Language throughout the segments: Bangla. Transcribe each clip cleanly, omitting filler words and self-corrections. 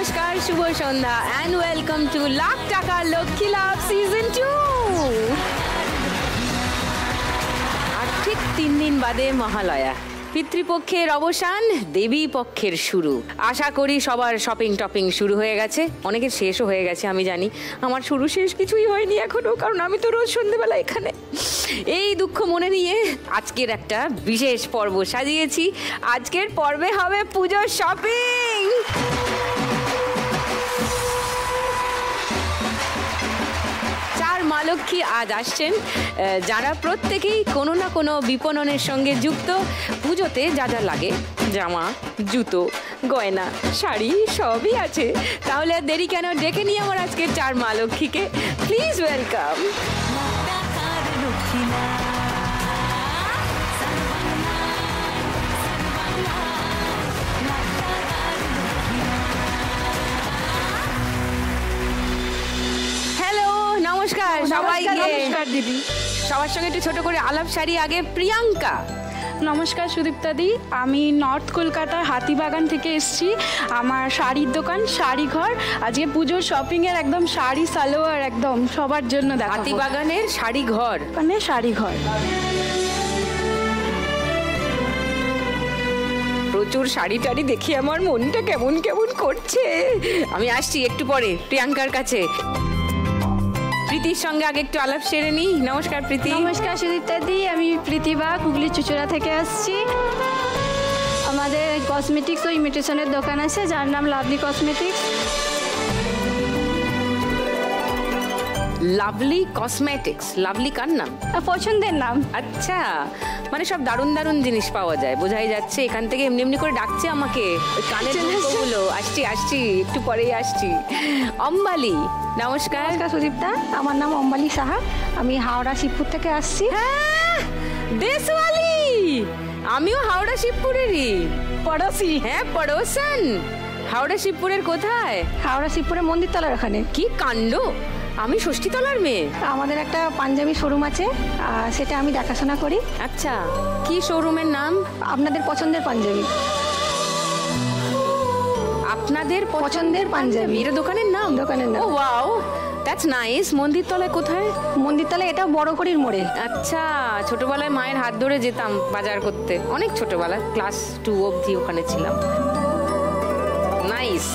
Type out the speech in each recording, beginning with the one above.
নমস্কার, শুভ সন্ধ্যা অ্যান্ড ওয়েলকাম টু লাখ টাকা লক্ষ্মী লাভ সিজন 2। আর ঠিক 3 দিন বাদে মহালয়া, পিতৃপক্ষের অবসান, দেবী পক্ষের শুরু। আশা করি সবার শপিং টপিং শুরু হয়ে গেছে, অনেকের শেষও হয়ে গেছে আমি জানি। আমার শুরু শেষ কিছুই হয়নি এখনো, কারণ আমি তো রোজ সন্ধ্যেবেলা এখানে। এই দুঃখ মনে নিয়ে আজকের একটা বিশেষ পর্ব সাজিয়েছি। আজকের পর্বে হবে পুজোর শপিং। মা লক্ষ্মী আজ আসছেন, যারা প্রত্যেকেই কোনো না কোনো বিপণনের সঙ্গে যুক্ত। পুজোতে যা যা লাগে, জামা, জুতো, গয়না, শাড়ি সবই আছে। তাহলে আর দেরি কেন, ডেকে নিয়ে আমার আজকের 4 মা লক্ষ্মীকে। Please welcome. নমস্কার সবাইকে। নমস্কার দিদি। সবার সঙ্গে একটু ছোট করে আলাপ সারি। আগে প্রিয়াঙ্কা। নমস্কার সুদীপ্তা দি, আমি নর্থ কলকাতার হাতিবাগান থেকে এসেছি। আমার শাড়ির দোকান শাড়ি ঘর। আজকে পুজোর শপিং এর একদম শাড়ি সালোয়ার একদম সবার জন্য দেখাবো। হাতিবাগানের শাড়ি ঘর, মানে শাড়ি ঘর। প্রচুর শাড়ি টাড়ি দেখি আমার মনটা কেমন কেমন করছে। আমি আসছি একটু পরে প্রিয়াঙ্কার কাছে। প্রীতির সঙ্গে আগে একটু আলাপ সেরে নিই। নমস্কার প্রীতি। নমস্কার সুদীপ্তা দি, আমি প্রীতিবা হুগলি চুচুড়া থেকে আসছি। আমাদের কসমেটিক্স ও ইমিটেশনের দোকান আছে, যার নাম lovely cosmetics. Lovely cosmetics, lovely কার নাম? পছন্দের নাম। আচ্ছা, মানে সব দারুণ দারুণ জিনিস পাওয়া যায়, বোঝাই যাচ্ছে। এখান থেকে এমনি এমনি করে ডাকছে আমাকে, কানের দুলগুলো। আসছি আসছি, একটু পরেই আসছি। অম্বালি। নমস্কার। নমস্কার সুদীপ্তা, আমার নাম অম্বালি সাহা, আমি হাওড়া শিবপুর থেকে আসছি। হ্যাঁ, দেশওয়ালি। আমিও হাওড়া শিবপুরেরই পড়োশি। হ্যাঁ, পড়োশন। হাওড়া শিবপুরের কোথায়? হাওড়া শিবপুরের মন্দিরতলার ওখানে। কি কাণ্ড, আমি ষষ্ঠীতলার মেয়ে। আমাদের একটা পাঞ্জাবি শোরুম আছে, সেটা আমি দেখাশোনা করি। আচ্ছা, কি শোরুমের নাম? আপনাদের পছন্দের পাঞ্জাবি। আপনাদের পছন্দের পাঞ্জাবি, এটা দোকানের নাম? দোকানের নাম। ও ওয়াও, দ্যাটস নাইস। মন্দিরতলায় কোথায়? মন্দিরতলায়, এটা বড়কড়ির মোড়ে। আচ্ছা, ছোটবেলায় মায়ের হাত ধরে যেতাম বাজার করতে, অনেক ছোটবেলায়, ক্লাস 2 অবধি ওখানে ছিলাম। নাইস।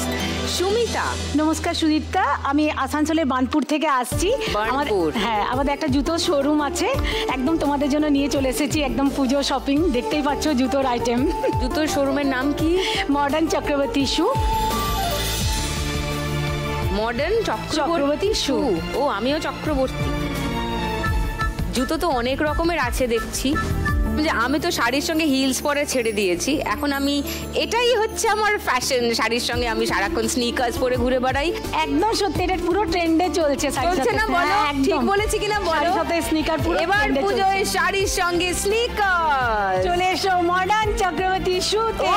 সুমিতা। নমস্কার সুদীপ্তা, আমি আসানসোলের বার্নপুর থেকে আসছি। হ্যাঁ, আমাদের একটা জুতোর শোরুম আছে, একদম তোমাদের জন্য নিয়ে চলে এসেছি একদম পুজো শপিং। দেখতেই পাচ্ছ জুতোর আইটেম। জুতোর শোরুমের নাম কি? মডার্ন চক্রবর্তী শু। মডার্ন চক্রবর্তী শু। ও, আমিও চক্রবর্তী। জুতো তো অনেক রকমের আছে দেখছি। যে আমি তো শাড়ির সঙ্গে হিলস পরে ছেড়ে দিয়েছি, এখন আমি এটাই হচ্ছে আমার ফ্যাশন। শাড়ির সঙ্গে আমি সারাক্ষণ স্নিকার্স পরে ঘুরে বেড়াই। একদম সত্যি, এটা পুরো ট্রেন্ডে চলছে। চলছে না বলো? ঠিক বলেছি কিনা বলো? সাথে স্নিকার পুরো। এবার পুজোয় শাড়ির সঙ্গে স্নিকার। চলে এসো মডার্ন চক্রবর্তী শুতে।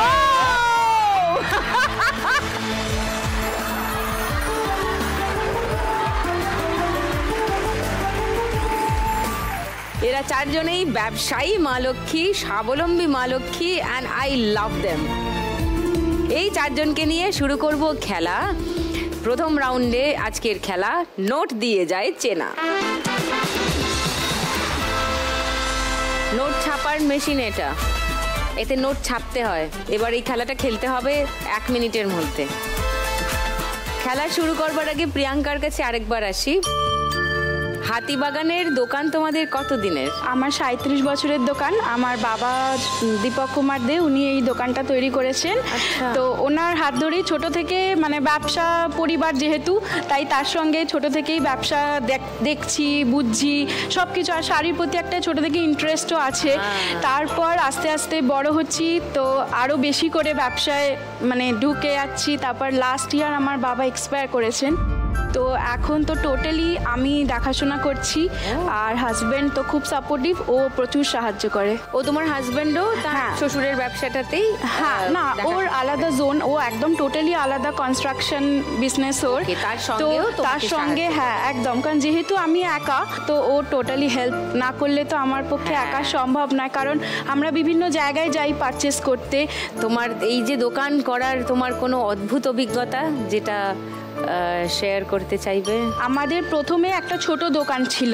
এরা 4 জনেই ব্যবসায়ী মা লক্ষ্মী, স্বাবলম্বী মা Lakshmi, and I love them. এই 4 জনকে নিয়ে শুরু করব খেলা। প্রথম রাউন্ডে আজকের খেলা নোট দিয়ে যায় চেনা। নোট ছাপার মেশিন এটা, এতে নোট ছাপতে হয়। এবার এই খেলাটা খেলতে হবে 1 মিনিটের মধ্যে। খেলা শুরু করবার আগে প্রিয়াঙ্কার কাছে আরেকবার আসি। হাতিবাগানের দোকান তোমাদের কত দিনের? আমার 37 বছরের দোকান। আমার বাবা দীপক কুমার দে, উনি এই দোকানটা তৈরি করেছেন। তো ওনার হাত ধরেই ছোট থেকে, মানে ব্যবসা পরিবার যেহেতু, তাই তার সঙ্গে ছোট থেকেই ব্যবসা দেখছি, বুঝছি সব কিছু। আর শাড়ির প্রতি একটা ছোট থেকে ইন্টারেস্টও আছে। তারপর আস্তে আস্তে বড় হচ্ছি, তো আরও বেশি করে ব্যবসায় মানে ঢুকে যাচ্ছি। তারপর লাস্ট ইয়ার আমার বাবা এক্সপায়ার করেছেন। তো এখন তো টোটালি আমি দেখাশোনা করছি, আর হাজবেন্ড তো খুব সাপোর্টিভ, ও প্রচুর সাহায্য করে। ও তোমার হাজবেন্ডও হ্যাঁ। শ্বশুরের ব্যবসাটাতেই? হ্যাঁ, না ওর আলাদা জোন, ও একদম টোটালি আলাদা কনস্ট্রাকশন বিজনেস ওর। তো তার সঙ্গে হ্যাঁ একদম, কারণ যেহেতু আমি একা, তো ও টোটালি হেল্প না করলে তো আমার পক্ষে একা সম্ভব নয়, কারণ আমরা বিভিন্ন জায়গায় যাই পারচেস করতে। তোমার এই যে দোকান করার তোমার কোনো অদ্ভুত অভিজ্ঞতা যেটা শেয়ার করতে চাইবে? আমাদের প্রথমে একটা ছোট দোকান ছিল,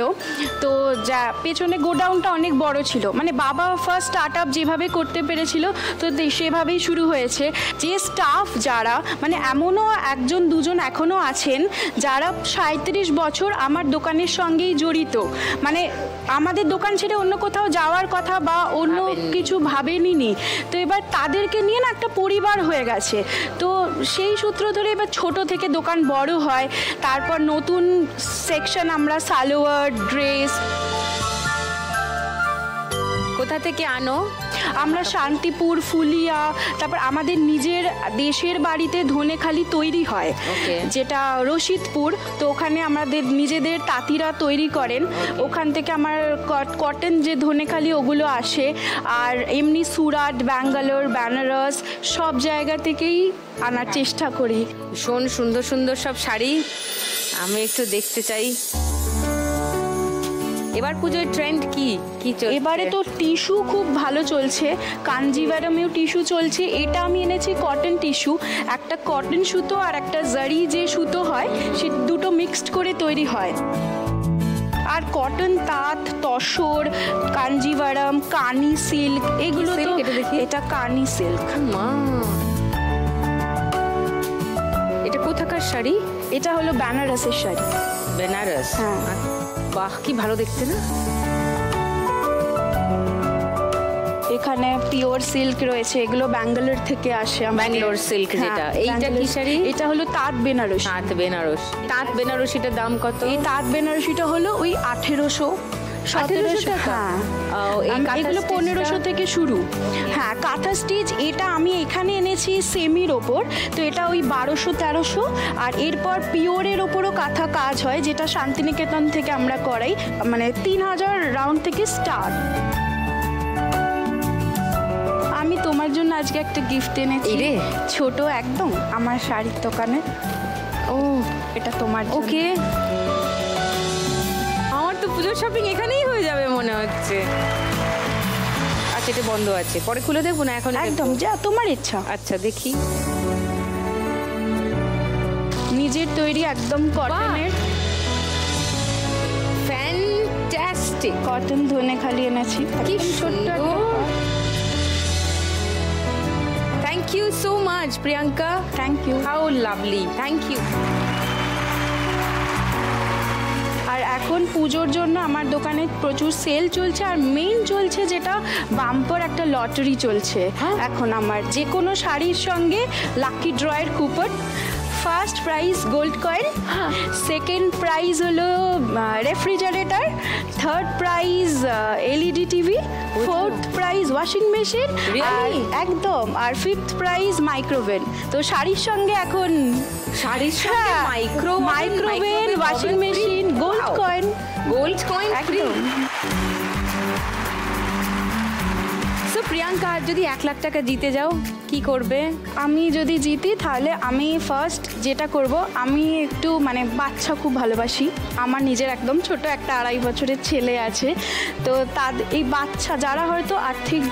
তো যা পেছনে গোডাউনটা অনেক বড় ছিল, মানে বাবা ফার্স্ট স্টার্ট আপ যেভাবে করতে পেরেছিল তো সেভাবেই শুরু হয়েছে। যে স্টাফ যারা, মানে এমনও একজন দুজন এখনও আছেন যারা 37 বছর আমার দোকানের সঙ্গেই জড়িত, মানে আমাদের দোকান ছেড়ে অন্য কোথাও যাওয়ার কথা বা অন্য কিছু ভাবেনি। তো এবার তাদেরকে নিয়ে না একটা পরিবার হয়ে গেছে। তো সেই সূত্র ধরে এবার ছোট থেকে দোকান বড় হয়, তারপর নতুন সেকশন আমরা সালোয়ার, ড্রেস। কোথা থেকে আনো? আমরা শান্তিপুর, ফুলিয়া, তারপর আমাদের নিজের দেশের বাড়িতে ধনেখালি তৈরি হয়, যেটা রশিদপুর, তো ওখানে আমাদের নিজেদের তাঁতিরা তৈরি করেন, ওখান থেকে আমার কটন যে ধনেখালি ওগুলো আসে। আর এমনি সুরাট, ব্যাঙ্গালোর, বেনারস সব জায়গা থেকেই আনার চেষ্টা করি। ভীষণ সুন্দর সুন্দর সব শাড়ি, আমি একটু দেখতে চাই। এবার পুজোর ট্রেন্ড কি কি চলছে? এবারে তো টিস্যু খুব ভালো চলছে, কাঞ্জিভারামেও টিস্যু চলছে। এটা আমি এনেছি কটন টিস্যু, একটা কটন সুতো আর একটা জারি যে সুতো হয় সে দুটো মিক্সড করে তৈরি হয়। আর কটন তাঁত, তসর, কাঞ্জিভারাম, কানি সিল্ক, এগুলো তো। এটা কানি সিল্ক। মা, এটা কোথাকার শাড়ি? এটা হলো বেনারসের শাড়ি। বেনারস? হ্যাঁ। বাহ, কি ভালো দেখতে না। এখানে পিওর সিল্ক রয়েছে, এগুলো ব্যাঙ্গালোর থেকে আসে। ব্যাঙ্গালোর সিল্ক যেটা, এইটা কি শাড়ি? এটা হলো তাঁত বেনারসি। তাঁত বেনারসি। তাঁত বেনারসিটার দাম কত? এই তাঁত বেনারসিটা হলো ওই 1800 1700 টাকা। এগুলো 1500 থেকে শুরু। হ্যাঁ, কাঁথা স্টিচ এটা আমি এখানে এনেছি সেমির ওপর, তো এটা ওই 1200-1300। আর এরপর পিওরের ওপরও কাঁথা কাজ হয়, যেটা শান্তিনিকেতন থেকে আমরা করাই, মানে 3000 রাউন্ড থেকে স্টার্ট। আমি তোমার জন্য আজকে একটা গিফট এনেছি রে, ছোট একদম, আমার শাড়ির দোকানে। ও, এটা তোমার। ওকে, আমার তো পুজোর শপিং এখানেই হয়ে যাবে মনে হচ্ছে। আচ্ছা, এটা বন্ধ আছে, পরে খুলে দেখবো না এখন? একদম, যা তোমার ইচ্ছা। আচ্ছা, দেখি। নিজের তৈরি একদম কটনের। ফ্যান্টাস্টিক। কটন ধনেখালি এনেছি, কি সুন্দর। Thank you so much Priyanka. Thank you. How lovely, thank you. আর এখন পুজোর জন্য আমার দোকানে প্রচুর সেল চলছে, আর মেইন চলছে যেটা বাম্পার একটা লটারি চলছে এখন আমার। যে কোনো শাড়ির সঙ্গে লাকি ড্রয়ের coupon. First prize gold coin, second prize হলো refrigerator, third prize LED TV, fourth prize washing machine, একদম, আর ফিফথ প্রাইজ মাইক্রোওভেন। তো শাড়ির সঙ্গে এখন শাড়ির সঙ্গে microwave, washing machine, gold coin. Gold coin একদম। সো প্রিয়াঙ্কা, যদি 1 লাখ টাকা জিতে যাও কি করবে? আমি যদি জিতি তাহলে আমি ফার্স্ট যেটা করব, আমি একটু মানে বাচ্চা খুব ভালোবাসি। আমার নিজের একদম ছোট একটা 2.5 বছরের ছেলে আছে, তো এই বাচ্চা যারা হয়তো আর্থিক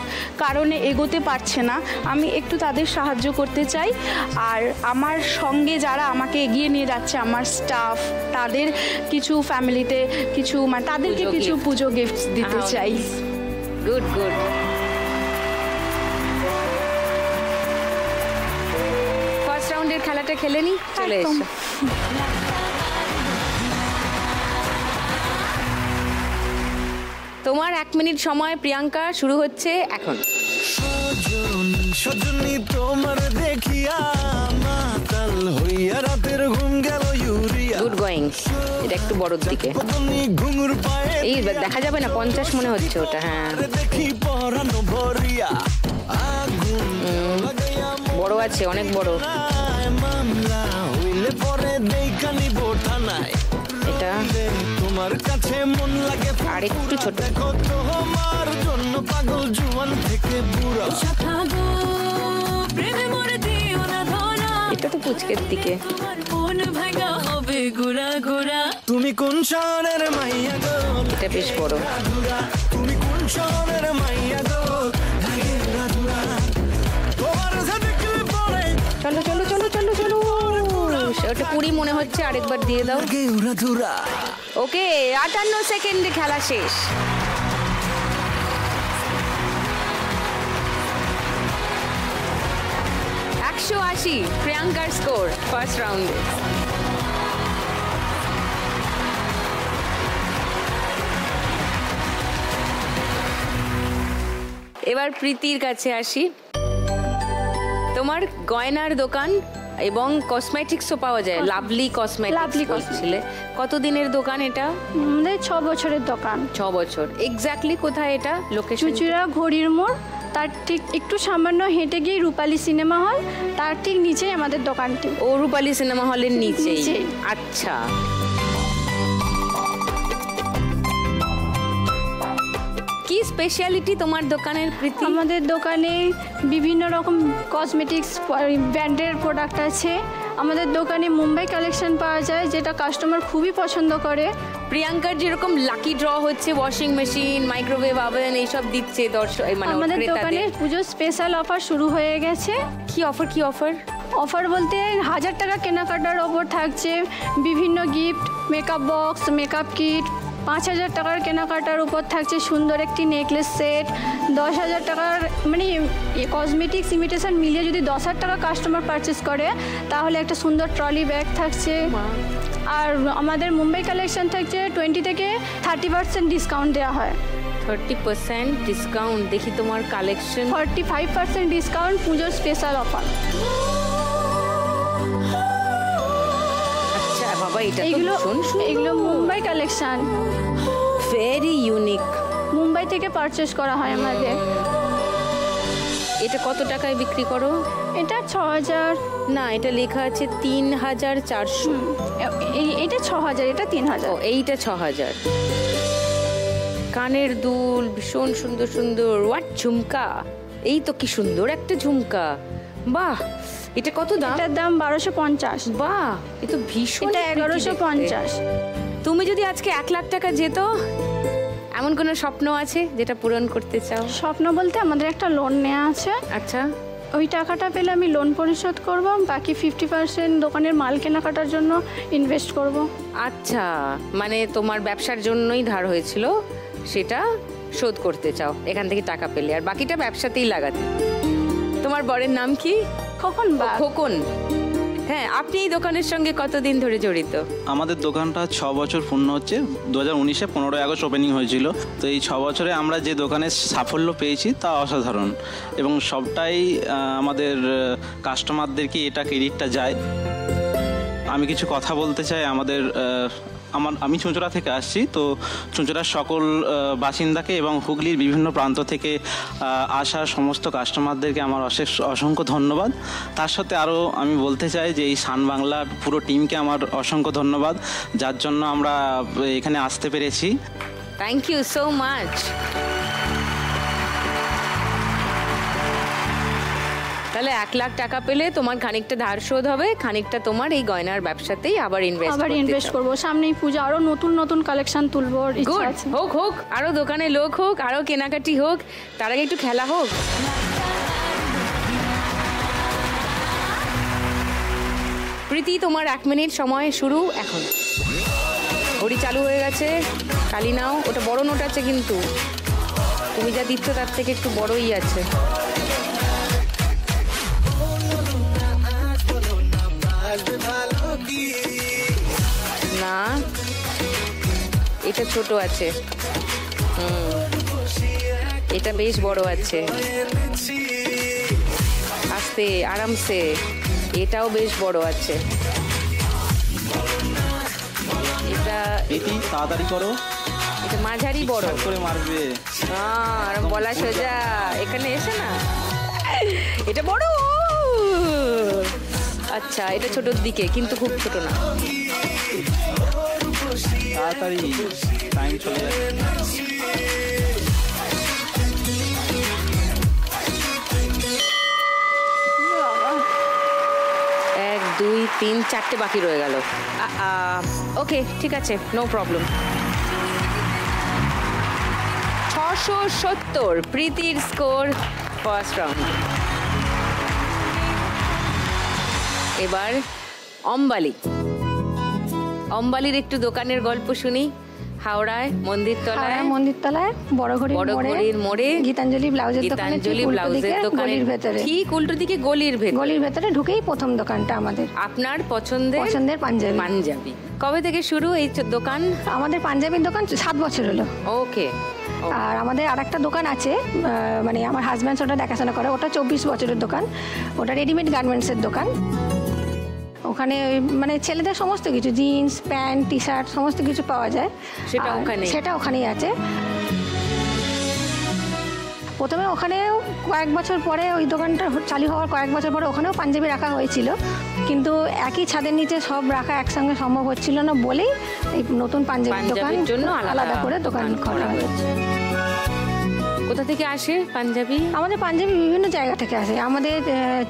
কারণে এগোতে পারছে না, আমি একটু তাদের সাহায্য করতে চাই। আর আমার সঙ্গে যারা আমাকে এগিয়ে নিয়ে যাচ্ছে, আমার স্টাফ, তাদের কিছু ফ্যামিলিতে কিছু, মানে তাদেরকে কিছু পুজো গিফট দিতে চাই। Good good. খেলাটা খেলে নি, চলে এসো। তোমার 1 মিনিট সময় প্রিয়াঙ্কা, শুরু হচ্ছে এখন। সজনী তোমার দেখিয়া মাতাল হইয়া রাতের ঘুম গেল ইউরিয়া। Good going. এটা একটু বড়র দিকে, এই দেখা যাবে না, 50 মনে হচ্ছে ওটা। হ্যাঁ, দেখি পরানো ভরিয়া আগুন বড় আছে, অনেক বড়। মামলা হইলে পরে দেখা নিব থানায়। এটা তোমার কাছে মন লাগে আর একটু ছোট। দেখো তোমার জন্য পাগল জুয়ান থেকে বুড়া। এটা তো পুচকের দিকে। তুমি কোন শহরের মাইয়া গো? এটা বেশ বড়। তুমি কোন শহরের মাইয়া গো? তোমার সাথে কি পড়ে চলো চলো চলো চলো চলো। ওটা 20 মনে হচ্ছে, আরেকবার দিয়ে দাও। ওকে, 58 সেকেন্ডে খেলা শেষ। 180 প্রিয়াঙ্কার স্কোর ফার্স্ট রাউন্ডে। এবার প্রীতির কাছে আসি। তোমার গয়নার দোকান এবং কসমেটিক্সও পাওয়া যায়, লাভলি কসমেটিক্স ছিলে। কতদিনের দোকান এটা? আমাদের 6 বছরের দোকান। 6 বছর। এক্স্যাক্টলি কোথায় এটা লোকেশন? চুচুড়া ঘড়ির মোড়, তার ঠিক একটু সামান্য হেঁটে গিয়ে রূপালী সিনেমা হল, তার ঠিক নিচেই আমাদের দোকানটি। ও, রূপালী সিনেমা হলের নিচেই। নিচেই। আচ্ছা, কি স্পেশালিটি তোমার দোকানের প্রীতি? আমাদের দোকানে বিভিন্ন রকম কসমেটিক্স ব্র্যান্ডের প্রোডাক্ট আছে। আমাদের দোকানে মুম্বাই কালেকশন পাওয়া যায়, যেটা কাস্টমার খুবই পছন্দ করে। প্রিয়াঙ্কার যেরকম লাকি ড্র হচ্ছে, ওয়াশিং মেশিন, মাইক্রোওয়েভ ওভেন এইসব দিচ্ছে দর্শক, মানে আমাদের দোকানে পুজোর স্পেশাল অফার শুরু হয়ে গেছে। কি অফার? কি অফার? অফার বলতে 1000 টাকা কেনাকাটার ওপর থাকছে বিভিন্ন gift, makeup box, makeup kit. 5000 টাকার কেনাকাটার উপর থাকছে সুন্দর একটি নেকলেস সেট। 10,000 টাকার মানে কসমেটিক্স ইমিটেশন মিলিয়ে যদি 10,000 টাকা কাস্টমার পারচেস করে তাহলে একটা সুন্দর ট্রলি ব্যাগ থাকছে। আর আমাদের মুম্বাই কালেকশন থাকছে 20 থেকে 30% ডিসকাউন্ট দেওয়া হয়। 30% ডিসকাউন্ট? দেখি তোমার কালেকশন। 45% ডিসকাউন্ট, পুজোর স্পেশাল অফার। আচ্ছা বাবা, এটা এগুলো Mumbai collection, very unique. Mumbai থেকে পারচেস করা হয় আমাদের। এটা কত টাকায় বিক্রি করো? এটা 6000। না, এটা লেখা আছে 3400। এটা 6000, এটা 3000। ও, এইটা 6000। কানের দুল ভীষণ সুন্দর সুন্দর। ওয়াট, ঝুমকা? এই তো কি সুন্দর একটা ঝুমকা। বাহ, এটা কত দাম? এটার দাম 1250। বাহ, এ তো ভীষণ। এটা 1150। তুমি যদি আজকে 1 লাখ টাকা যেত, এমন কোনো স্বপ্ন আছে যেটা পূরণ করতে চাও? স্বপ্ন বলতে আমাদের একটা লোন নেওয়া আছে। আচ্ছা, ওই টাকাটা পেলে আমি লোন পরিশোধ করব, বাকি 50% দোকানের মাল কেনাকাটার জন্য ইনভেস্ট করব। আচ্ছা, মানে তোমার ব্যবসার জন্যই ধার হয়েছিল, সেটা শোধ করতে চাও এখান থেকে টাকা পেলে, আর বাকিটা ব্যবসাতেই লাগাতে। তোমার বরের নাম কি? খোকন। খোকন। হ্যাঁ, আপনি এই দোকানের সঙ্গে কতদিন ধরে জড়িত? আমাদের দোকানটা 6 বছর পূর্ণ হচ্ছে। 2019-এ 15 আগস্ট ওপেনিং হয়েছিল। তো এই 6 বছরে আমরা যে দোকানের সাফল্য পেয়েছি তা অসাধারণ, এবং সবটাই আমাদের কাস্টমারদেরকে এটা ক্রেডিটটা যায়। আমি কিছু কথা বলতে চাই। আমি চুঁচুড়া থেকে আসছি। তো চুঁচুড়ার সকল বাসিন্দাকে এবং হুগলির বিভিন্ন প্রান্ত থেকে আসা সমস্ত কাস্টমারদেরকে আমার অসংখ্য ধন্যবাদ। তার সাথে আরও আমি বলতে চাই যে এই সান বাংলার পুরো টিমকে আমার অসংখ্য ধন্যবাদ, যার জন্য আমরা এখানে আসতে পেরেছি। Thank you so much. তাহলে 1 লাখ টাকা পেলে তোমার খানিকটা ধার শোধ হবে, খানিকটা তোমার এই গয়নার ব্যবসাতেই আবার ইনভেস্ট করব। সামনেই পূজা, আরো নতুন নতুন কালেকশন তুলবো, ইচ্ছা আছে। হোক, আরো দোকানে লোক হোক, আরো কেনাকাটি হোক, তার আগে একটু খেলা হোক। প্রীতি, তোমার 1 মিনিট সময় শুরু এখন। ঘড়ি চালু হয়ে গেছে। কালি নাও। ওটা বড় নোট আছে, কিন্তু তুমি যা দিচ্ছ তার থেকে একটু বড়ই আছে। না, এটা ছোট আছে। এটা বেশ বড় আছে। আস্তে আরামসে। এটাও বেশ বড় আছে। এটা তাড়াতাড়ি করো। এটা মাঝারি বড় করে মারবে। আর বলা সোজা। এখানে এসে না, এটা বড়। আচ্ছা, এটা ছোটর দিকে, কিন্তু খুব ছোট না। তাড়াতাড়ি টাইম চলে যাচ্ছে। 1 2 3 4টে বাকি রয়ে গেল। ওকে, ঠিক আছে, নো প্রবলেম। 670 প্রীতির স্কোর ফার্স্ট রাউন্ড। এবার অম্বালি। অম্বালির একটু দোকানের গল্প শুনি। হাওড়ায় মন্দিরতলায় বড় ঘড়ির মোড়ে গীতাঞ্জলি ব্লাউজের দোকানে, ঠিক উল্টো দিকে গলির ভেতরে ঢুকেই প্রথম দোকানটা আমাদের। আপনার পছন্দের পাঞ্জাবি। কবে থেকে শুরু এই দোকান? আমাদের পাঞ্জাবির দোকান 7 বছর হলো। ওকে। আর আমাদের আরেকটা দোকান আছে, মানে আমার হাজব্যান্ড ওটা দেখাশোনা করে, ওটা 24 বছরের দোকান। ওটা রেডিমেড গার্মেন্টসের দোকান। ওখানে মানে ছেলেদের সমস্ত কিছু, জিন্স প্যান্ট টি শার্ট সমস্ত কিছু পাওয়া যায়, সেটা ওখানেই আছে। প্রথমে ওখানে কয়েক বছর পরে, ওই দোকানটা চালু হওয়ার কয়েক বছর পরে ওখানেও পাঞ্জাবি রাখা হয়েছিল, কিন্তু একই ছাদের নিচে সব রাখা একসঙ্গে সম্ভব হচ্ছিল না বলেই এই নতুন পাঞ্জাবির দোকান জন্য আলাদা করে দোকান করা হয়েছে। কোথা থেকে আসে পাঞ্জাবি? আমাদের পাঞ্জাবি বিভিন্ন জায়গা থেকে আসে। আমাদের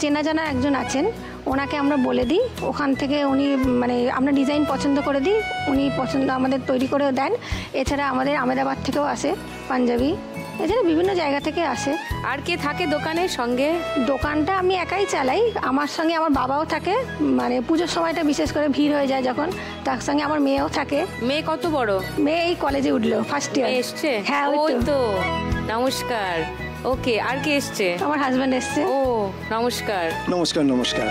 চেনা জানা একজন আছেন, ওনাকে আমরা বলে দিই, ওখান থেকে উনি মানে আমরা ডিজাইন পছন্দ করে দিই, উনি পছন্দ আমাদের তৈরি করে দেন। এছাড়া আমাদের আহমেদাবাদ থেকেও আসে পাঞ্জাবি, এছাড়া বিভিন্ন জায়গা থেকে আসে। আর কে থাকে দোকানের সঙ্গে? দোকানটা আমি একাই চালাই, আমার সঙ্গে আমার বাবাও থাকে, মানে পুজোর সময়টা বিশেষ করে ভিড় হয়ে যায় যখন, তার সঙ্গে আমার মেয়েও থাকে। মেয়ে কত বড়? মেয়ে এই কলেজে উঠলো, ফার্স্ট ইয়ার এসছে। হ্যাঁ, ওই তো। নমস্কার। ওকে, আর কে এসছে? আমার হাজব্যান্ড এসছে। ও নমস্কার। নমস্কার।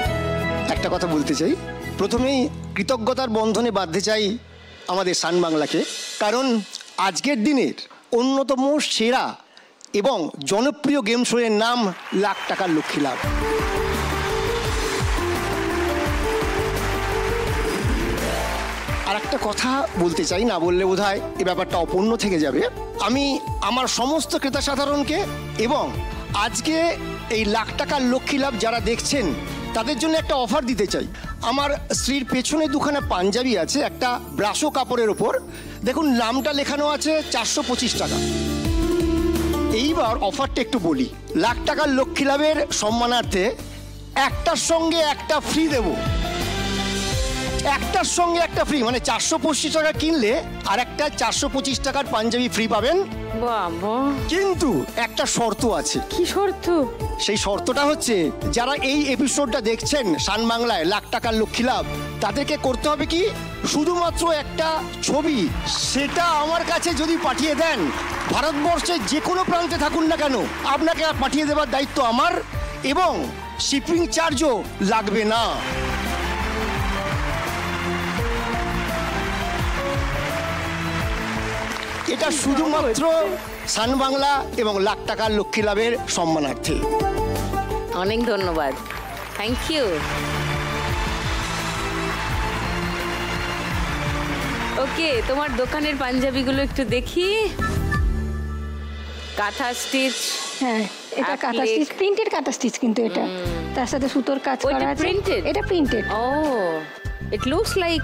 একটা কথা বলতে চাই, প্রথমেই কৃতজ্ঞতার বন্ধনে বাঁধতে চাই আমাদের সান বাংলাকে, কারণ আজকের দিনের অন্যতম সেরা এবং জনপ্রিয় গেম শোয়ের নাম লাখ টাকার লক্ষ্মী লাভ। আর একটা কথা বলতে চাই, না বললে বোধহয় এই ব্যাপারটা অপূর্ণ থেকে যাবে। আমি আমার সমস্ত ক্রেতা সাধারণকে এবং আজকে এই লাখ টাকার লক্ষ্মী লাভ যারা দেখছেন তাদের জন্য একটা অফার দিতে চাই। আমার স্ত্রীর পেছনে দুখানা পাঞ্জাবি আছে, একটা ব্রাশো কাপড়ের ওপর, দেখুন নামটা লেখানো আছে 425 টাকা। এইবার অফারটা একটু বলি, লাখ টাকার লক্ষ্মী লাভের সম্মানার্থে একটার সঙ্গে একটা ফ্রি দেব, একটার সঙ্গে একটা ফ্রি, মানে 425 টাকা কিনলে আর একটা 425 টাকার পাঞ্জাবি ফ্রি পাবেন। কিন্তু একটা শর্ত আছে। কি শর্ত? সেই শর্তটা হচ্ছে, যারা এই এপিসোডটা দেখছেন সান বাংলায় লাখ টাকার লক্ষ্মী লাভ, তাদেরকে করতে হবে কি, শুধুমাত্র একটা ছবি, সেটা আমার কাছে যদি পাঠিয়ে দেন, ভারতবর্ষের যে কোনো প্রান্তে থাকুন না কেন, আপনাকে পাঠিয়ে দেওয়ার দায়িত্ব আমার, এবং শিপিং চার্জও লাগবে না। এটা শুধুমাত্র সান বাংলা এবং লাখ টাকার লক্ষ্মী লাভের সম্মানার্থে। অনেক ধন্যবাদ, থ্যাংক ইউ। ওকে, তোমার দোকানের পাঞ্জাবিগুলো একটু দেখি। কাঁথা স্টিচ। হ্যাঁ, এটা কাঁথা স্টিচ, প্রিন্টেড কাঁথা স্টিচ, কিন্তু এটা তার সাথে সুতোর কাজ করা আছে। এটা printed. Oh, it looks like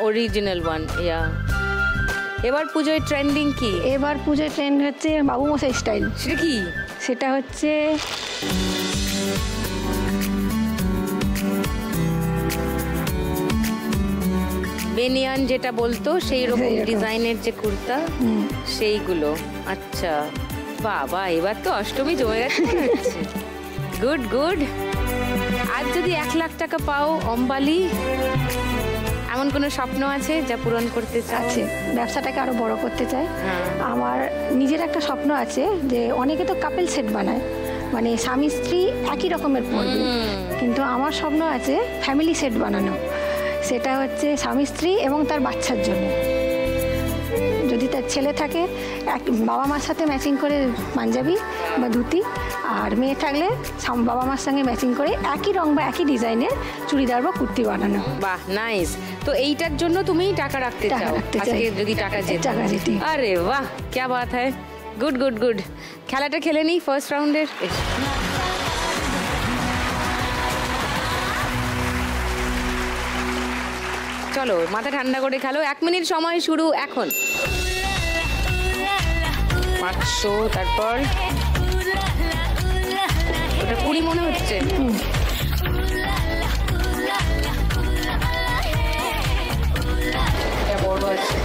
original one. Yeah. এবার পুজোয় ট্রেন্ডিং কি? এবার পুজোয় ট্রেন্ড হচ্ছে বাবু মশাই স্টাইল। সেটা কি? সেটা হচ্ছে বেনিয়ান, যেটা বলতো সেই রকম ডিজাইনের যে কুর্তা, সেইগুলো। আচ্ছা বাবা, এবার তো অষ্টমী জমে গেছে। Good good. আজ যদি 1 লাখ টাকা পাও অম্বালি, এমন কোনো স্বপ্ন আছে যা পূরণ করতে চাচ্ছে? ব্যবসাটাকে আরো বড় করতে চাই। আমার নিজের একটা স্বপ্ন আছে, যে অনেকে তো কাপল সেট বানায়, মানে স্বামী স্ত্রী একই রকমের পড়বে, কিন্তু আমার স্বপ্ন আছে ফ্যামিলি সেট বানানো। সেটা হচ্ছে স্বামী স্ত্রী এবং তার বাচ্চার জন্য। যদি তার ছেলে থাকে, বাবা মার সাথে ম্যাচিং করে পাঞ্জাবি বা ধুতি, আর মেয়ে থাকলে বাবা মার সঙ্গে ম্যাচিং করে একই রং বা একই ডিজাইনের চুড়িদার বা কুর্তি বানানো। বাহ, নাইস। তো এইটার জন্য তুমি টাকা রাখতে চাও? আজকে যদি টাকা যেতে। আরে বাহ, क्या बात है। Good good good. খেলাটা খেলে নি ফার্স্ট রাউন্ডের। চলো মাথা ঠান্ডা করে খেলো। 1 মিনিট সময় শুরু এখন। 500, তারপর ওটা 20 মনে হচ্ছে। এটা বড় আছে।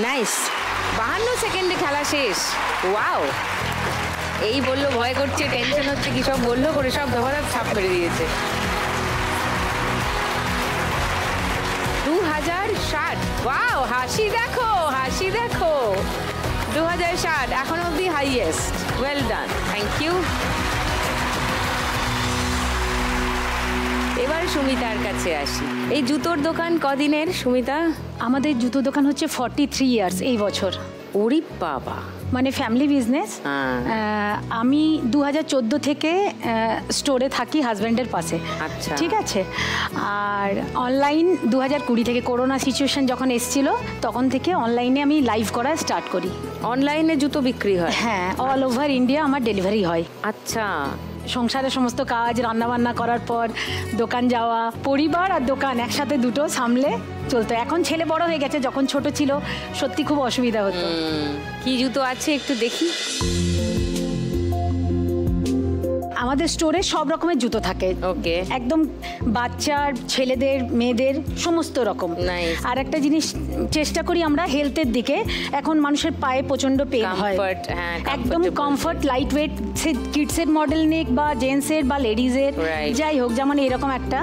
নাইস। 52 সেকেন্ডে খেলা শেষ। ওয়াও, এই বললো ভয় করছে, টেনশন হচ্ছে, কি সব বললো করে সব ধবাধপ ছাপ মেরে দিয়েছে। 2060। ওয়াও, হাসি দেখো, হাসি দেখো। 2060 এখন অবধি highest. Well done, thank you. এবার সুমিতার কাছে আসি। এই জুতোর দোকান কদিনের সুমিতা? আমাদের জুতো দোকান হচ্ছে 43 ইয়ার্স এই বছর। ওরে বাবা, মানে ফ্যামিলি বিজনেস। আমি 2014 থেকে স্টোরে থাকি হাজব্যান্ডের পাশে। আচ্ছা, ঠিক আছে। আর অনলাইন 2020 থেকে, করোনা সিচুয়েশন যখন এসেছিল তখন থেকে অনলাইনে আমি লাইভ করা স্টার্ট করি। অনলাইনে জুতো বিক্রি হয়? হ্যাঁ, অল ওভার ইন্ডিয়া আমার ডেলিভারি হয়। আচ্ছা। সংসারের সমস্ত কাজ, রান্নাবান্না করার পর দোকান যাওয়া, পরিবার আর দোকান একসাথে দুটো সামলে চলতো। এখন ছেলে বড় হয়ে গেছে, যখন ছোট ছিল সত্যি খুব অসুবিধা হতো। কি জুতো আছে একটু দেখি। আমাদের স্টোরে সব রকমের জুতো থাকে। ওকে। একদম বাচ্চার, ছেলেদের, মেয়েদের সমস্ত রকম। আর একটা জিনিস চেষ্টা করি আমরা হেলথের দিকে। এখন মানুষের পায়ে প্রচন্ড পেন হয়, একদম কমফর্ট, লাইট ওয়েট, কিডসের মডেল নেক বা জেন্টসের বা লেডিজের, যাই হোক। যেমন এরকম একটা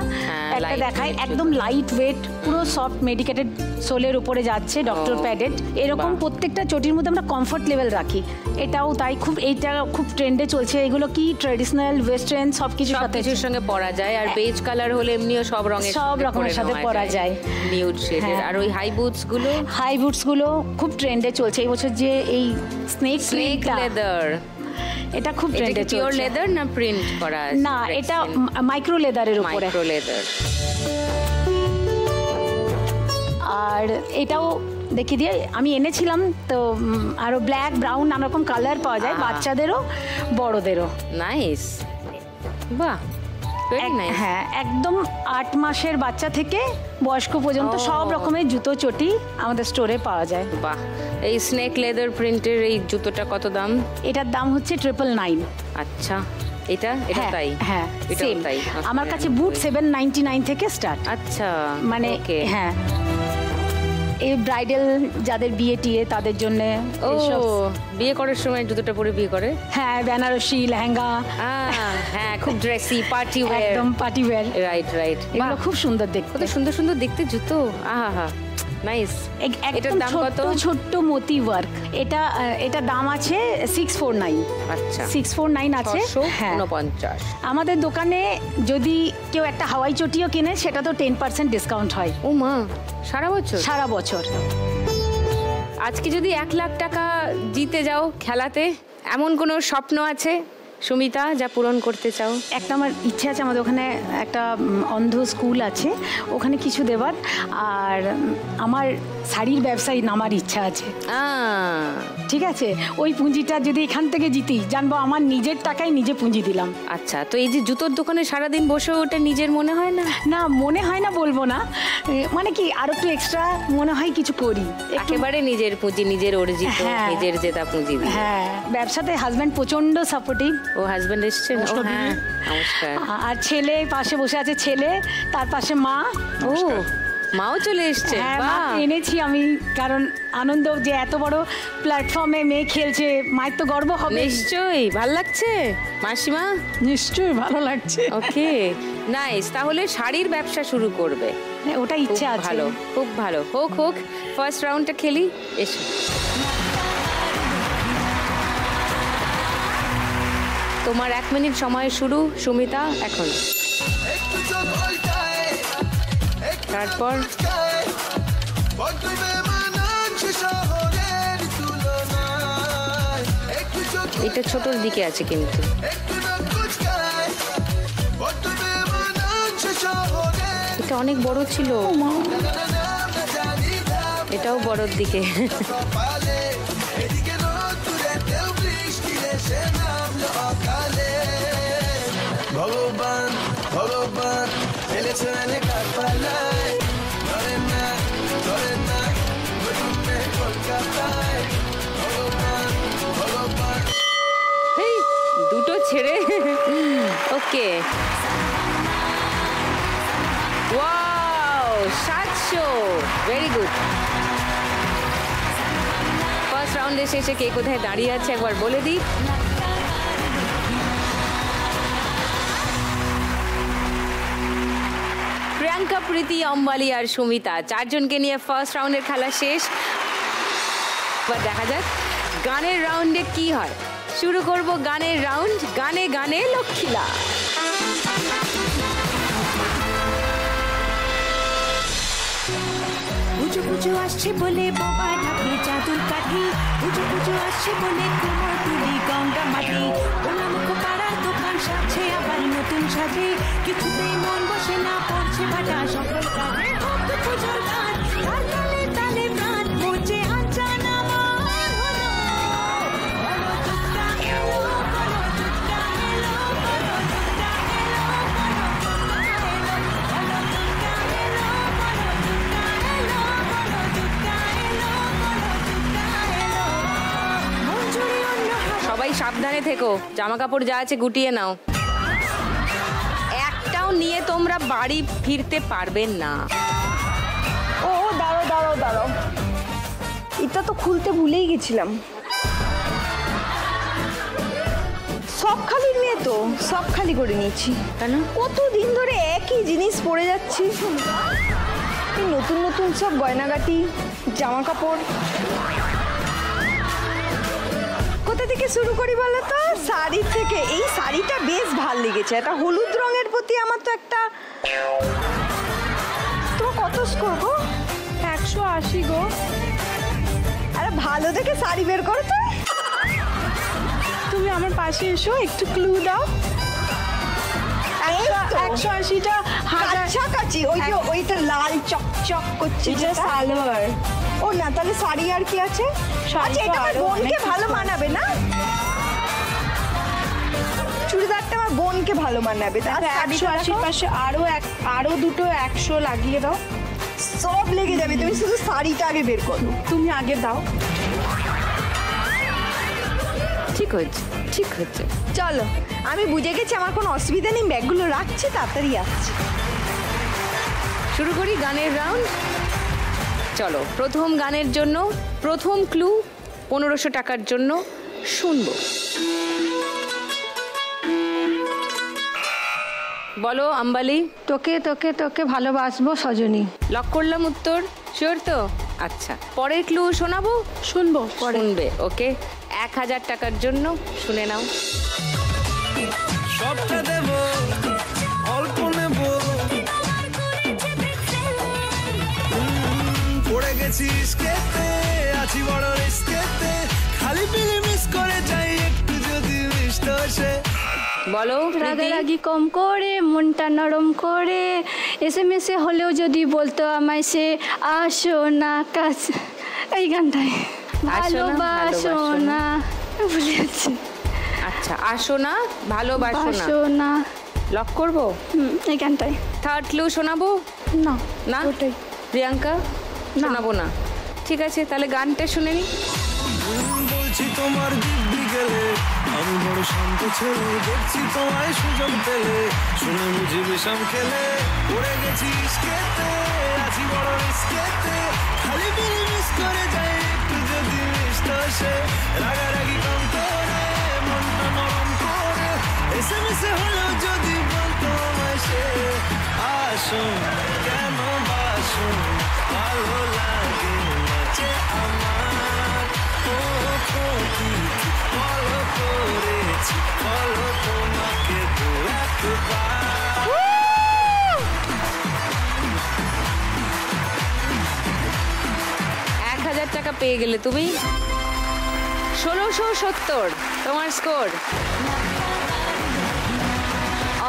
দেখায়, একদম লাইট ওয়েট, পুরো সফট মেডিকেটেড সোলের উপরে যাচ্ছে, ডক্টর প্যাডেড। এরকম প্রত্যেকটা চটির মধ্যে আমরা কমফর্ট লেভেল রাখি। এটাও তাই, খুব এইটা খুব ট্রেন্ডে চলছে। এগুলো কি ট্রেডিশনাল, ওয়েস্টার্ন সবকিছুর সঙ্গে পরা যায়। আর বেজ কালার হলে এমনিও সব রকমের সাথে পরা যায়। নিউড শেডের। আর ওই হাই বুটস গুলো খুব ট্রেন্ডে চলছে এই বছর। যে এই স্নেক লেদার, এটা খুব ট্রেন্ডে চলছে। পিওর লেদার না প্রিন্ট করা? না, এটা মাইক্রো লেদারের উপরে। Micro leather. আর এটাও দেখিয়ে দিয়ে আমি এনেছিলাম তো। আরো ব্ল্যাক, ব্রাউন, নানা রকম কালার পাওয়া যায়, বাচ্চাদেরও বড়দেরও। নাইস, বাহ। হ্যাঁ, একদম 8 মাসের বাচ্চা থেকে বয়স্ক পর্যন্ত সব রকমের জুতো চটি আমাদের স্টোরে পাওয়া যায়। বাহ। এই স্নেক লেদার প্রিন্টের এই জুতোটা কত দাম? এটার দাম হচ্ছে 999। আচ্ছা, এটা তাই? হ্যাঁ, এটাও তাই। আমার কাছে বুট 799 থেকে স্টার্ট। আচ্ছা, মানে হ্যাঁ, এই ব্রাইডাল যাদের বিয়ে টিয়ে তাদের জন্য। বিয়ে করার সময় জুতোটা পরে বিয়ে করে? হ্যাঁ, বেনারসি লেহেঙ্গা। হ্যাঁ, খুব ড্রেসি, পার্টি ওয়্যার। একদম পার্টি ওয়্যার। রাইট। এগুলো খুব সুন্দর দেখতে। কত সুন্দর সুন্দর দেখতে জুতো। আহা, নাইস। এটার দাম কত? ছোট্ট মতি ওয়ার্ক। এটা দাম আছে 649। আচ্ছা, 649 আছে। 649। আমাদের দোকানে যদি কেউ একটা হাওয়াই চটিও কিনে সেটা তো 10% ডিসকাউন্ট হয়। ও মা, সারা বছর? সারা বছর। আজকে যদি 1 লাখ টাকা জিতে যাও খেলাতে, এমন কোনো স্বপ্ন আছে সুমিতা যা পূরণ করতে চাও? একটা আমার ইচ্ছে আছে, আমাদের ওখানে একটা অন্ধ স্কুল আছে, ওখানে কিছু দেবার। আর আমার শাড়ির ব্যবসায় নামার ইচ্ছা আছে। ঠিক আছে, ওই পুঁজিটা যদি এখান থেকে জিতি, জানবো আমার নিজের টাকায় নিজে পুঁজি দিলাম। আচ্ছা, তো এই যে জুতোর দোকানে সারাদিন বসে, ওটা নিজের মনে হয় না? না, মনে হয় না বলবো না, মানে কি আরো একটু এক্সট্রা মনে হয় কিছু করি। একেবারে নিজের পুঁজি, নিজের অর্জিত, নিজের জেতা পুঁজি। হ্যাঁ, ব্যবসাতে হাজব্যান্ড প্রচন্ড সাপোর্টিভ। ও হাজব্যান্ড এসছেন? হ্যাঁ, নমস্কার। আর ছেলে পাশে বসে আছে, ছেলে, তার পাশে মা। ও, মাও চলে এসছে? এনেছি আমি, কারণ আনন্দ যে এত বড় প্ল্যাটফর্মে মেয়ে খেলছে, মায়ের তো গর্ব হবে। নিশ্চয়ই। ভাল লাগছে মাসিমা? নিশ্চয়ই ভালো লাগছে। ওকে, নাইস। তাহলে শাড়ির ব্যবসা শুরু করবে? ওটা ইচ্ছে আছে। ভালো, খুব ভালো। হোক। ফার্স্ট রাউন্ডটা খেলি, এসো। তোমার 1 মিনিট সময় শুরু সুমিতা এখন। তারপর এটা ছোটর দিকে আছে কিন্তু এটা অনেক বড় ছিল, এটাও বড়র দিকে। ভগবান ভগবান দুটো ছেড়ে okay. Wow 700, very good. First রাউন্ডে শেষে কে কোথায় দাঁড়িয়ে আছে একবার বলে দিই। প্রিয়াঙ্কা, প্রীতি, অম্বালি আর সুমিতা 4 জনকে নিয়ে ফার্স্ট রাউন্ডের খেলা শেষ। এবার দেখা যাক গানের রাউন্ডে কি হয়। শুরু করব গানের রাউন্ড, গানে গানে লক্ষ্মীলা। পুজো পুজো আসছে বলে বাবা ঢাকে চাদর কাঠি, পুজো পুজো আসছে বলে কুমোর তুলি গঙ্গা মাটি, ওলা মুখ পাড়ার দোকান সাজছে আবার নতুন সাজে, কিছুতেই মন বসে না পড়ছে ভাটা সকল কাজে, ভক্ত পুজোর গান তাল তালে তালে প্রাণ পড়ছে আচান আমার হলো, বলো দুর্গা এলো, বলো দুর্গা এলো, বলো দুর্গা এলো, বলো দুর্গা এলো, বলো দুর্গা এলো, বলো দুর্গা এলো, বলো দুর্গা এলো, বলো দুর্গা এলো। মন জুড়ে অন্য সবাই সাবধানে থেকো, জামা কাপড় যা আছে গুটিয়ে নাও, একটাও নিয়ে তোমরা বাড়ি ফিরতে পারবে না। ও দাঁড়াও দাঁড়াও দাঁড়াও, এটা তো খুলতে ভুলেই গেছিলাম। সব খালি নিয়ে তো সব খালি করে নিয়েছি। কেন? কতদিন ধরে একই জিনিস পরে যাচ্ছি, এই নতুন নতুন সব গয়নাগাটি জামা কাপড়। কোথা থেকে শুরু করি বলো তো? শাড়ি থেকে। এই শাড়িটা বেশ ভাল লেগেছে, এটা হলুদ রঙের প্রতি আমার তো একটা। তোমার কত স্কোর গো? 180 গো। আরে ভালো দেখে শাড়ি বের করো তো। তুমি আমার পাশে এসো, একটু ক্লু দাও। 180টা কাছাকাছি। ওই যে ওইটা লাল চকচক করছে, এটা সালোয়ার। ও না, তাহলে শাড়ি আর কি আছে? আচ্ছা, এটা আমার বোনকে ভালো মানাবে না? চুড়িদারটা আমার বোনকে ভালো মানাবে। 180 পাশে আরো দুটো 100 লাগিয়ে দাও। সব লেগে যাবে, তুমি শুধু শাড়িটা আগে বের করো। তুমি আগে দাও। ঠিক হচ্ছে, ঠিক হচ্ছে। চলো, আমি বুঝে গেছি, আমার কোনো অসুবিধা নেই, ব্যাগগুলো রাখছি, তাড়াতাড়ি আসছি। শুরু করি গানের রাউন্ড। চলো, প্রথম গানের জন্য প্রথম ক্লু 1500 টাকার জন্য শুনবো। বলো অম্বালি। তোকে তোকে তোকে ভালোবাসবো সজনী। লক করলাম উত্তর, শিওর তো? আচ্ছা, পরের ক্লু শোনাবো? শুনবো। শুনবে, ওকে। 1000 টাকার জন্য শুনে নাও। সবটা দেব, অল্প নেব, পড়ে গেছি ইস্কেতে, আছি বড় রিস্কেতে, খালি পিলি মিস করে যাই একটু যদি মিষ্ট সে। বলো রাগারাগি কম করে, মনটা নরম করে, SMS হলেও যদি বলতো আমায় সে, আসো না কাছে। এই গানটাই ভালোবাসো না, ভুলে যাচ্ছি। আচ্ছা, আসো না ভালোবাসো না, লক করবো এই গানটাই। থার্ড ক্লু শোনাবো? না না, ওটাই। প্রিয়াঙ্কা শোনাবো না। ঠিক আছে, তাহলে গানটা শুনে নি। বলছি তোমার দিব্যি গেলে, আমি বড় শান্ত ছেলে, দেখছি তোমায় সুযোগ পেলে, শুনে বুঝি বিষম খেলে, পড়ে গেছি ইস্কেতে, আছি বড় রিস্কেতে, খালি পিলি মিস করে যাই একটু যদি মিষ্ট সে, রাগারাগি কম করে, মনটা নরম করে, SMS হলেও যদি বলতো আমায় সে, আসো কেন বাসো, ভালো লাগে নাচে আমার, ও ক্ষতি বলো করে বলছি বলো তোমাকে দু একবার 1000 টাকা পেয়ে গেলে তুমি। 1670 তোমার স্কোর।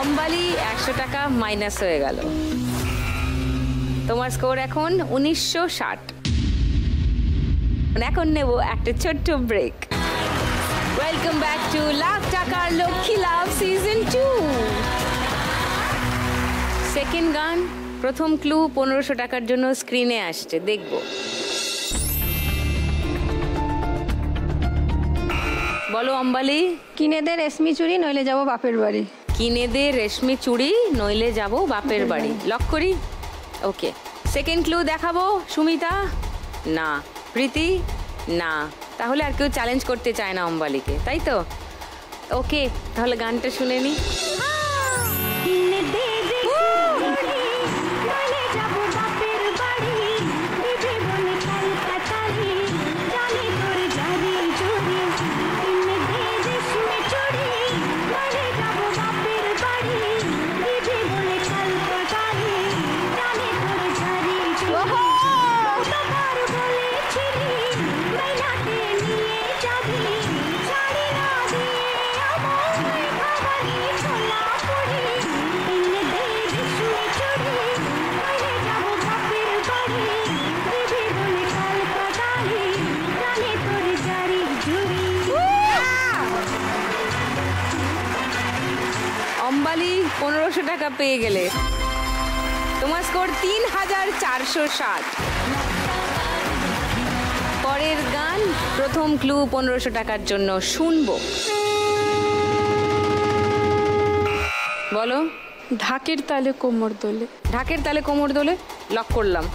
অম্বালি 100 টাকা মাইনাস হয়ে গেল। তোমার স্কোর এখন 1960। এখন নেব একটা ছোট্ট break. Welcome back to lakh টাকার লক্ষ্মী লাভ সিজন 2। সেকেন্ড গান, প্রথম ক্লু 1500 টাকার জন্য স্ক্রিনে আসছে, দেখব। বলো অম্বালি। কিনে দে রেশমি চুড়ি নইলে যাব বাপের বাড়ি। কিনে দে রেশমি চুড়ি নইলে যাব বাপের বাড়ি, লক করি। ওকে, সেকেন্ড ক্লু দেখাবো। সুমিতা না, প্রীতি না, তাহলে আর কেউ চ্যালেঞ্জ করতে চায় না অম্বালিকে, তাই তো? ওকে, তাহলে গানটা শুনে নি। অম্বালি 1500 টাকা পেয়ে গেলে। তোমার স্কোর 3460। পরের গান, প্রথম ক্লু 1500 টাকার জন্য শুনবো। বলো। ঢাকের তালে কোমর দোলে। ঢাকের তালে কোমর দোলে, লক করলাম।